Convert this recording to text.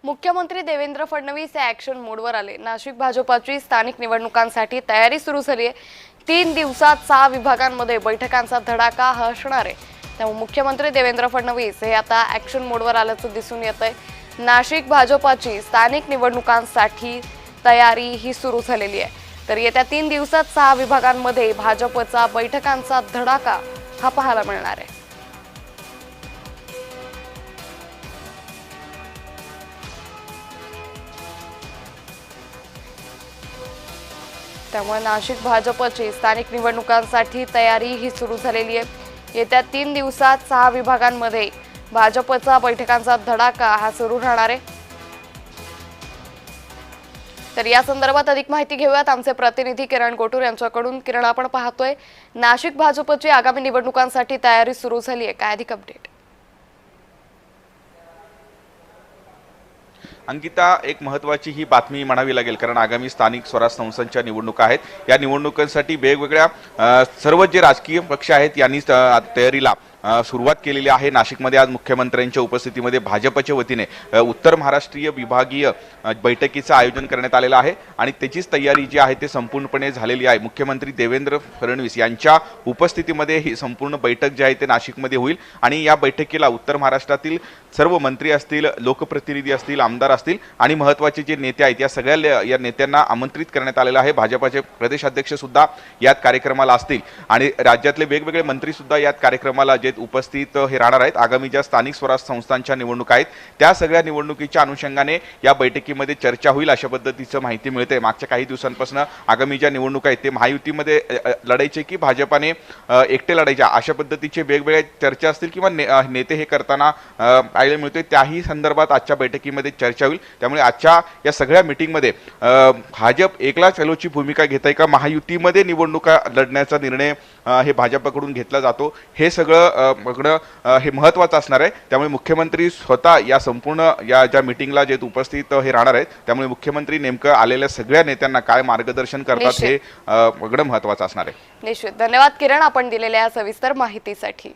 मुख्यमंत्री देवेंद्र फडणवीस हे ॲक्शन मोडवर आले। नाशिक भाजपाची स्थानिक निवडणुकांसाठी तयारी सुरू झाली आहे। 3 दिवसात 6 विभागांमध्ये बैठकांचा धडाका असणार आहे। त्यामुळे मुख्यमंत्री देवेंद्र फडणवीस हे आता ॲक्शन मोडवर आल्याचं दिसून येतंय। नाशिक भाजपाची स्थानिक निवडणुकांसाठी तयारी ही सुरू झालेली आहे। तर येत्या 3 दिवसात 6 विभागांमध्ये भाजपचा बैठकांचा धडाका हा पाहायला मिळणार आहे। त्यामुळे नाशिक भाजपची स्थानिक निवडणुकांसाठी तयारी ही सुरू झालेली आहे। येत्या 3 दिवसात 6 विभागांमध्ये भाजपचा बैठकांचा धडाका हा सुरू राहणार आहे। तर या संदर्भात अधिक माहिती घेऊयात आमचे प्रतिनिधी किरण कोटूर यांच्याकडून। किरण, आपण पाहतोय नाशिक भाजपची आगामी निवडणुकांसाठी तयारी सुरू झाली आहे, काय अधिक अपडेट? अंकिता, एक महत्त्वाची ही बातमी म्हणावी लागेल, कारण आगामी स्थानिक स्वराज्य संस्थांच्या निवडणुका आहेत। या निवडणुकांसाठी वेगवेगळ्या सर्व जे राजकीय पक्ष आहेत यांनी तयारीला सुरुवात केलेली आहे। नाशिकमध्ये आज मुख्यमंत्र्यांच्या उपस्थितीमध्ये भाजपच्या वतीने उत्तर महाराष्ट्रीय विभागीय बैठकीचं आयोजन करण्यात आलेलं आहे आणि त्याचीच तयारी जी आहे ते संपूर्णपणे झालेली आहे। मुख्यमंत्री देवेंद्र फडणवीस यांच्या उपस्थितीमध्ये ही संपूर्ण बैठक जी आहे ते नाशिकमध्ये होईल आणि या बैठकीला उत्तर महाराष्ट्रातील सर्व मंत्री असतील, लोकप्रतिनिधी असतील, आमदार असतील आणि महत्त्वाचे जे नेते आहेत या नेत्यांना आमंत्रित करण्यात आलेलं आहे। भाजपाचे प्रदेशाध्यक्ष सुद्धा यात कार्यक्रमाला असतील आणि राज्यातले वेगवेगळे मंत्री सुद्धा यात कार्यक्रमाला जे उपस्थित हे राहणार आहेत। आगामी ज्या स्थानिक स्वराज्य संस्थांच्या निवडणुका आहेत त्या सगळ्या निवडणुकीच्या अनुषंगाने या बैठकीमध्ये चर्चा होईल अशा पद्धतीचं माहिती मिळते। मागच्या काही दिवसांपासून आगामी ज्या निवडणुका आहेत ते महायुतीमध्ये लढायचे की भाजपाने एकटे लढायच्या अशा पद्धतीचे वेगवेगळ्या चर्चा असतील किंवा नेते हे करताना पाहायला मिळते, त्याही संदर्भात आजच्या बैठकीमध्ये चर्चा होईल। त्यामुळे आजच्या या सगळ्या मीटिंगमध्ये भाजप एकला चलोची भूमिका घेत आहे का, महायुतीमध्ये निवडणुका लढण्याचा निर्णय हे भाजपकडून घेतला जातो, हे सगळं बघणं हे महत्त्वाचं असणार आहे। त्यामुळे मुख्यमंत्री स्वतः या संपूर्ण या ज्या मीटिंगला जे उपस्थित हे राहणार आहेत त्यामुळे मुख्यमंत्री नेमकं आलेल्या सगळ्या नेत्यांना काय मार्गदर्शन करतात हे बघणं महत्त्वाचं असणार आहे। निश्चित। धन्यवाद किरण, आपण दिलेल्या सविस्तर माहितीसाठी।